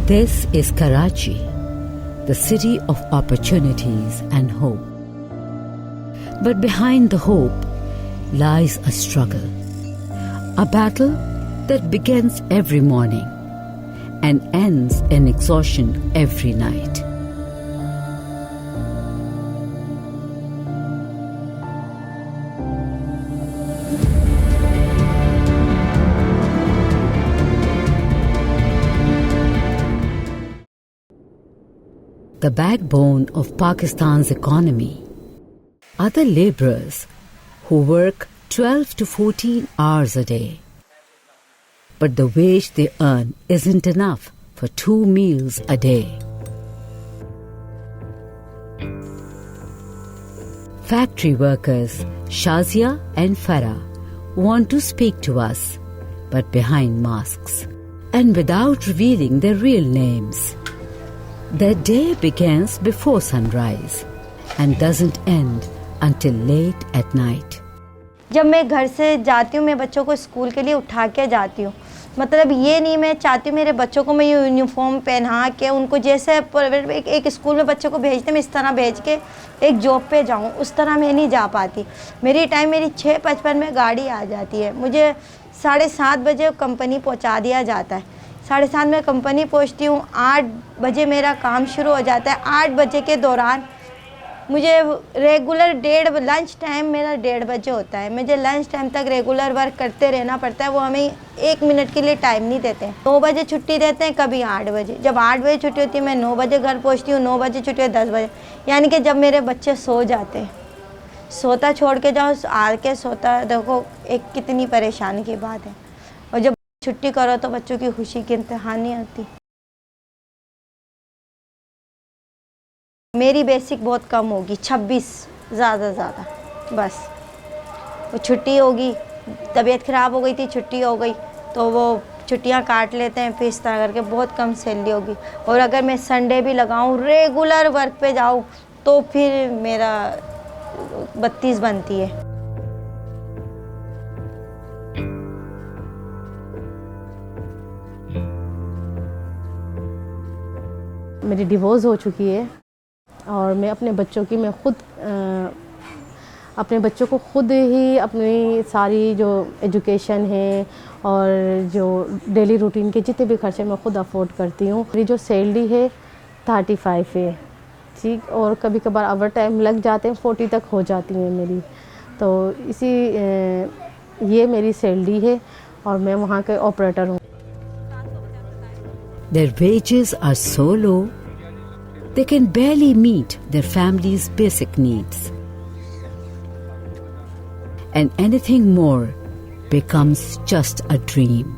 This is Karachi, the city of opportunities and hope. But behind the hope lies a struggle, a battle that begins every morning and ends in exhaustion every night. The backbone of Pakistan's economy are the laborers who work 12 to 14 hours a day. But the wage they earn isn't enough for 2 meals a day. Factory workers Shazia and Farah want to speak to us, but behind masks and without revealing their real names. Their day begins before sunrise and doesn't end until late at night. जब मैं घर से जाती हूँ, मैं बच्चों को school के लिए उठा के जाती हूँ। मतलब ये नहीं मैं चाहती हूँ मेरे बच्चों को मैं ये यूनिफॉर्म पहना के उनको जैसे एक स्कूल में बच्चों को भेजते मैं इस तरह भेज के एक जॉब पे जाऊँ, उस तरह मैं नहीं जा पाती। मेरी 6:55 में गाड़ी आ जाती है, मुझे 7:30 बजे कंपनी पहुँचा दिया जाता है। 7:30 में कंपनी पहुंचती हूँ, 8 बजे मेरा काम शुरू हो जाता है। 8 बजे के दौरान मुझे रेगुलर लंच टाइम मेरा 1:30 बजे होता है। मुझे लंच टाइम तक रेगुलर वर्क करते रहना पड़ता है। वो हमें 1 मिनट के लिए टाइम नहीं देते। 9 बजे छुट्टी देते हैं, कभी 8 बजे। जब 8 बजे छुट्टी होती है मैं 9 बजे घर पहुँचती हूँ, 9 बजे छुट्टी है 10 बजे। यानी कि जब मेरे बच्चे सो जाते हैं, सोता छोड़ के जाओ, आके सोता, देखो एक कितनी परेशानी की बात है। और जब छुट्टी करो तो बच्चों की खुशी की इंतहा नहीं होती। मेरी बेसिक बहुत कम होगी, 26 ज़्यादा बस। वो छुट्टी होगी, तबीयत ख़राब हो गई थी, छुट्टी हो गई तो वो छुट्टियां काट लेते हैं, फिर इस तरह करके बहुत कम सैलरी होगी। और अगर मैं संडे भी लगाऊं, रेगुलर वर्क पे जाऊं तो फिर मेरा 32 बनती है। मेरी डिवोर्स हो चुकी है और मैं अपने बच्चों को खुद ही अपनी सारी जो एजुकेशन है और जो डेली रूटीन के जितने भी खर्चे मैं खुद अफोर्ड करती हूँ। मेरी जो सैलरी है 35 है, ठीक, और कभी कभार ओवर टाइम लग जाते हैं, 40 तक हो जाती है मेरी। तो ये मेरी सैलरी है और मैं वहाँ के ऑपरेटर हूँ। Their wages are so low, they can barely meet their family's basic needs. And anything more becomes just a dream.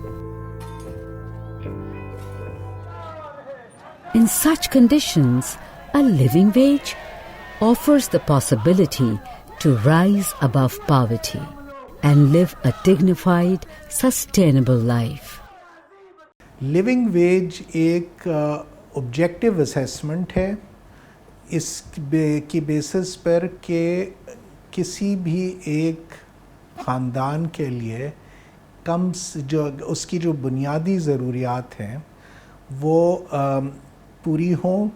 In such conditions, a living wage offers the possibility to rise above poverty and live a dignified, sustainable life. Living veg एक objective assessment है, इस की basis पर कि किसी भी एक ख़ानदान के लिए उसकी जो बुनियादी ज़रूरियात हैं वो पूरी हों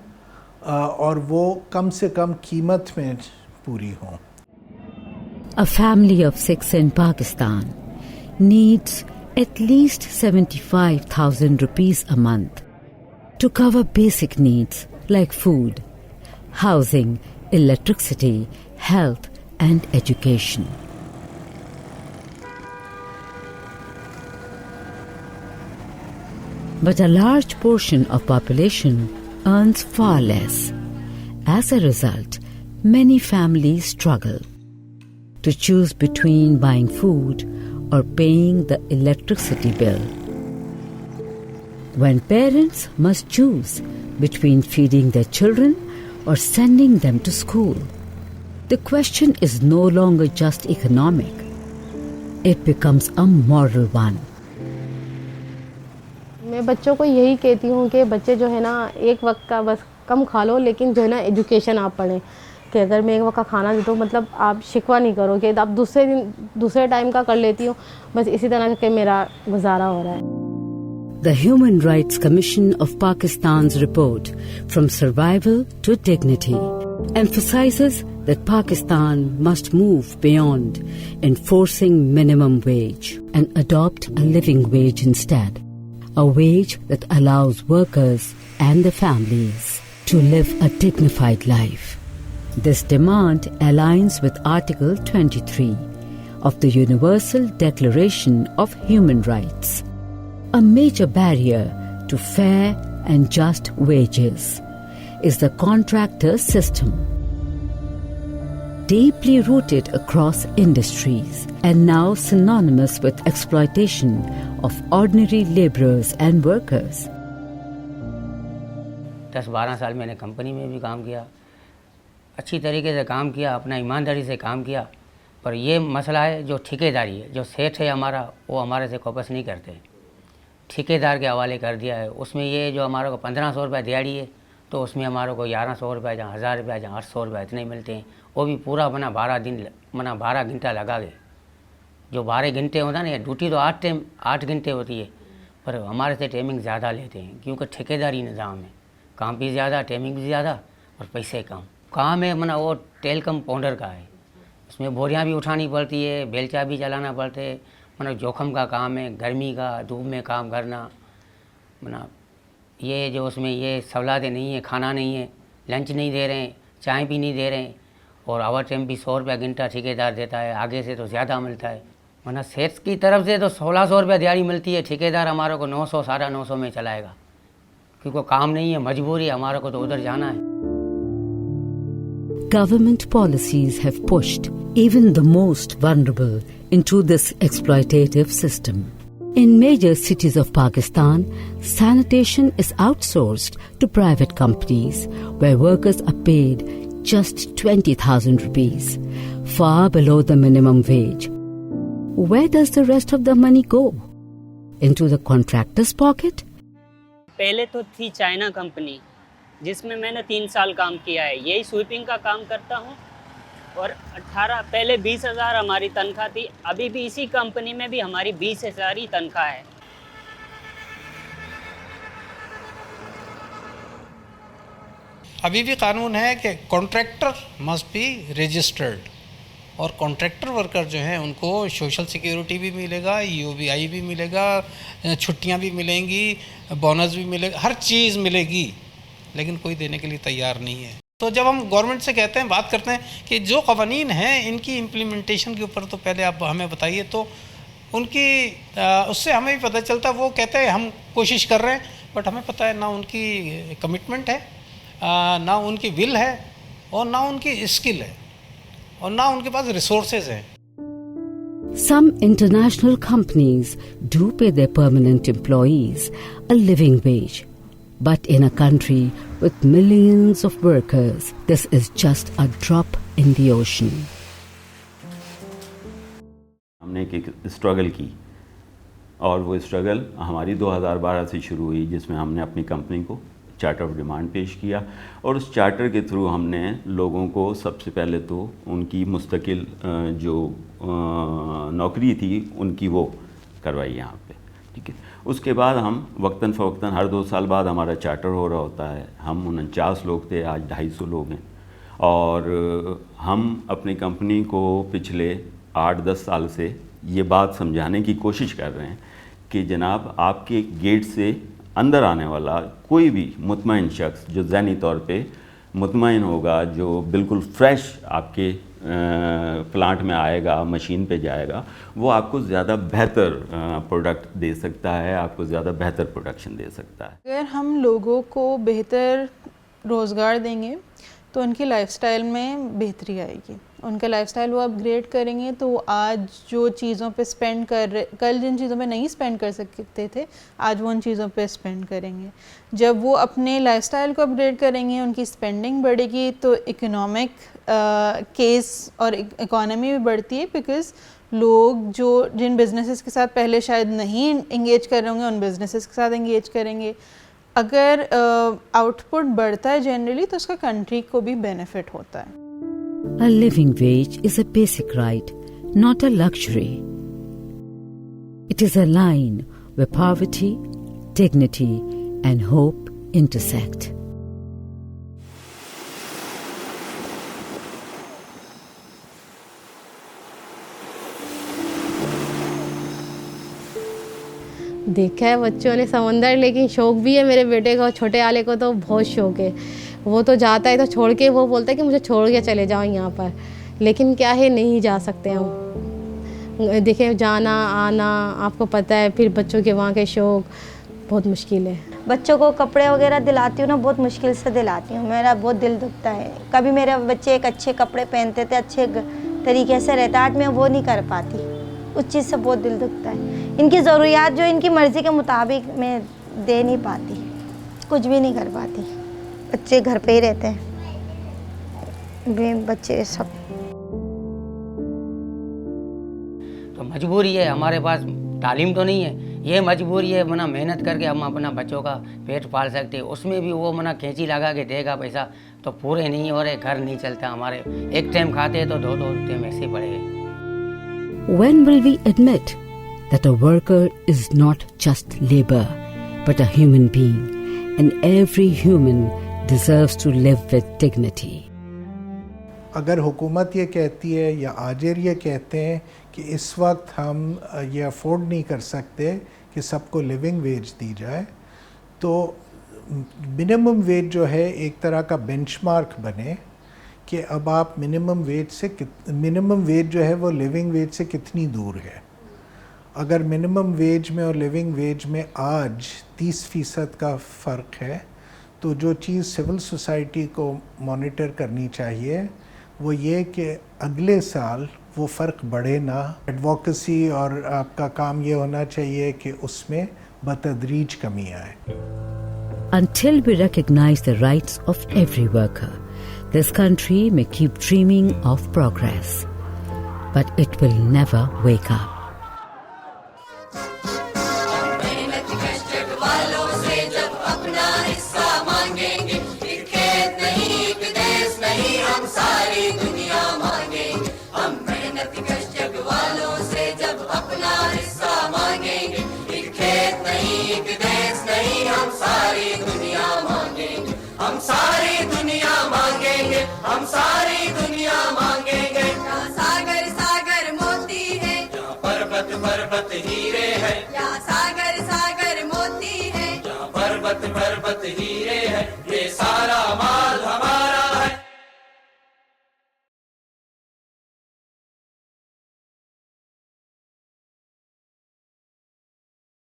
और वो कम से कम कीमत में पूरी हों। A family of 6 in Pakistan needs at least 75,000 rupees a month to cover basic needs like food, housing, electricity, health and education. But a large portion of population earns far less. As a result, many families struggle to choose between buying food or paying the electricity bill. When parents must choose between feeding their children or sending them to school, the question is no longer just economic. It becomes a moral one. मैं बच्चों को यही कहती हूँ कि बच्चे जो है ना, एक वक्त का बस कम खा लो, लेकिन जो है ना एजुकेशन आप पढ़ें। कि अगर मैं एक वक्त का खाना दे दूँ, मतलब आप शिकवा नहीं करो कि आप दूसरे टाइम का कर लेती हूँ, बस इसी तरह के मेरा गुजारा हो रहा है। The Human Rights Commission of Pakistan's report, From Survival to Dignity, emphasizes that Pakistan must move beyond enforcing minimum wage and adopt a living wage instead, a wage that allows workers and their families to live a dignified life. This demand aligns with Article 23 of the Universal Declaration of Human Rights. A major barrier to fair and just wages is the contractor system. Deeply rooted across industries and now synonymous with exploitation of ordinary laborers and workers. 10-12 साल मैंने company में भी काम किया, अच्छी तरीके से काम किया, अपना ईमानदारी से काम किया, पर ये मसला है जो ठेकेदारी है, जो सेठ है हमारा, वो हमारे से कोपस नहीं करते, ठेकेदार के हवाले कर दिया है। उसमें ये जो हमारे को 1500 रुपये दिहाड़ी है, तो उसमें हमारे को 1100 रुपये, जहाँ 1000 रुपये, जहाँ 800 रुपये इतने मिलते हैं, वो भी पूरा बना 12 घंटा लगा के। जो 12 घंटे होता ना, ड्यूटी तो 8 घंटे होती है, पर हमारे से टाइमिंग ज़्यादा लेते हैं, क्योंकि ठेकेदारी निज़ाम है, काम भी ज़्यादा, टाइमिंग भी ज़्यादा और पैसे कम। काम है मना वो टेलकम पाउडर का है, उसमें बोरियां भी उठानी पड़ती है, बेलचा भी चलाना पड़ते है, मतलब जोखम का काम है, गर्मी का, धूप में काम करना। मना ये जो उसमें ये सहूलतें नहीं है, खाना नहीं है, लंच नहीं दे रहे हैं, चाय भी नहीं दे रहे हैं, और आवर टाइम भी 100 रुपया घंटा ठेकेदार देता है, आगे से तो ज़्यादा मिलता है। मना सेठ की तरफ से तो 1600 रुपया दिहाड़ी मिलती है, ठेकेदार हमारे को 900 950 में चलाएगा, क्योंकि काम नहीं है, मजबूरी हमारे को तो उधर जाना है। Government policies have pushed even the most vulnerable into this exploitative system. In major cities of Pakistan, sanitation is outsourced to private companies where workers are paid just 20,000 rupees, far below the minimum wage. Where does the rest of the money go? Into the contractor's pocket? पहले तो थी China company, जिसमें मैंने 3 साल काम किया है, यही स्वीपिंग का काम करता हूँ, और पहले 20,000 हमारी तनख्वाह थी, अभी भी इसी कंपनी में भी हमारी 20,000 ही तनख्वाह है। अभी भी कानून है कि कॉन्ट्रैक्टर मस्ट बी रजिस्टर्ड, और कॉन्ट्रैक्टर वर्कर जो हैं उनको सोशल सिक्योरिटी भी मिलेगा, यूबीआई भी मिलेगा, छुट्टियां भी मिलेंगी, बोनस भी मिलेगा, हर चीज़ मिलेगी, लेकिन कोई देने के लिए तैयार नहीं है। तो जब हम गवर्नमेंट से कहते हैं, बात करते हैं कि जो कवानीन हैं इनकी इम्प्लीमेंटेशन के ऊपर तो पहले आप हमें बताइए, तो उनकी उससे हमें भी पता चलता है। वो कहते हैं हम कोशिश कर रहे हैं, बट हमें पता है ना उनकी कमिटमेंट है, ना उनकी विल है, और ना उनकी स्किल है, और ना उनके पास रिसोर्सेज हैं। Some international companies do pay their permanent employees a living wage. But in a country with millions of workers, this is just a drop in the ocean. हमने एक स्ट्रगल की, और वो स्ट्रगल हमारी 2012 से शुरू हुई, जिसमें हमने अपनी कंपनी को चार्टर ऑफ डिमांड पेश किया, और उस चार्टर के थ्रू हमने लोगों को सबसे पहले तो उनकी मुस्तकिल जो नौकरी थी उनकी वो करवाई यहाँ पे, ठीक है। उसके बाद हम वक्तन फ़वक्तन हर 2 साल बाद हमारा चार्टर हो रहा होता है। हम 49 लोग थे, आज 250 लोग हैं, और हम अपनी कंपनी को पिछले 8-10 साल से ये बात समझाने की कोशिश कर रहे हैं कि जनाब आपके गेट से अंदर आने वाला कोई भी मुतमईन शख्स जो ज़हनी तौर पे मुतमईन होगा, जो बिल्कुल फ्रेश आपके प्लांट में आएगा, मशीन पे जाएगा, वो आपको ज़्यादा बेहतर प्रोडक्ट दे सकता है, आपको ज़्यादा बेहतर प्रोडक्शन दे सकता है। अगर हम लोगों को बेहतर रोज़गार देंगे तो उनकी लाइफस्टाइल में बेहतरी आएगी, उनका लाइफस्टाइल वो अपग्रेड करेंगे, तो वो आज जो चीज़ों पे स्पेंड कर रहे, कल जिन चीज़ों पे नहीं स्पेंड कर सकते थे, आज वो उन चीज़ों पे स्पेंड करेंगे। जब वो अपने लाइफस्टाइल को अपग्रेड करेंगे, उनकी स्पेंडिंग बढ़ेगी, तो इकोनॉमिक केस और इकोनॉमी भी बढ़ती है, बिकॉज़ लोग जो जिन बिजनेसेस के साथ पहले शायद नहीं इंगेज कर रहे होंगे, उन बिजनेसेस के साथ इंगेज करेंगे। अगर आउटपुट बढ़ता है जनरली, तो उसका कंट्री को भी बेनिफिट होता है। A living wage is a basic right, not a luxury. It is a line where poverty, dignity, and hope intersect. देखा है बच्चों ने समंदर, लेकिन शौक भी है मेरे बेटे को, छोटे वाले को तो बहुत शौक है। वो तो जाता है तो छोड़ के, वो बोलता है कि मुझे छोड़ के चले जाओ यहाँ पर, लेकिन क्या है नहीं जा सकते हम। देखें जाना आना, आपको पता है, फिर बच्चों के वहाँ के शौक बहुत मुश्किल है। बच्चों को कपड़े वगैरह दिलाती हूँ ना, बहुत मुश्किल से दिलाती हूँ, मेरा बहुत दिल दुखता है। कभी मेरे बच्चे एक अच्छे कपड़े पहनते थे, अच्छे तरीके से रहता, आज मैं वो नहीं कर पाती, उस चीज़ से बहुत दिल दुखता है। इनकी ज़रूरियात जो इनकी मर्ज़ी के मुताबिक मैं दे नहीं पाती, कुछ भी नहीं कर पाती। बच्चे घर पे ही रहते हैं, बच्चे सब। तो मजबूरी है, हमारे पास तालीम तो नहीं है, ये मजबूरी है, मना मेहनत करके हम अपना बच्चों का पेट पाल सकते हैं। उसमें भी वो मना कैंची लगा के देगा पैसा तो पूरे नहीं हो रहे, घर नहीं चलता हमारे। एक टाइम खाते हैं तो दो टाइम ऐसे पड़ेगा। When will we admit that a worker is not just labor, but a human being, and every human deserves to live with dignity? अगर हुकूमत ये कहती है या आजिर ये कहते हैं कि इस वक्त हम ये अफोर्ड नहीं कर सकते कि सबको लिविंग वेज दी जाए, तो मिनिमम वेज जो है एक तरह का बेंचमार्क बने कि अब आप मिनिमम वेज जो है वो लिविंग वेज से कितनी दूर है। अगर मिनिमम वेज में और लिविंग वेज में आज 30% का फ़र्क है, तो जो चीज़ सिविल सोसाइटी को मॉनिटर करनी चाहिए वो ये कि अगले साल वो फ़र्क बढ़े ना। एडवोकेसी और आपका काम ये होना चाहिए कि उसमें बतदरीज कमी आए। Until we recognize the rights of every worker, this country may keep dreaming of progress, but it will never wake up. हम सारी दुनिया मांगेंगे। यहाँ सागर सागर मोती है, यहाँ पर्वत पर्वत हीरे है, यहाँ सागर सागर मोती है, यहाँ पर्वत पर्वत हीरे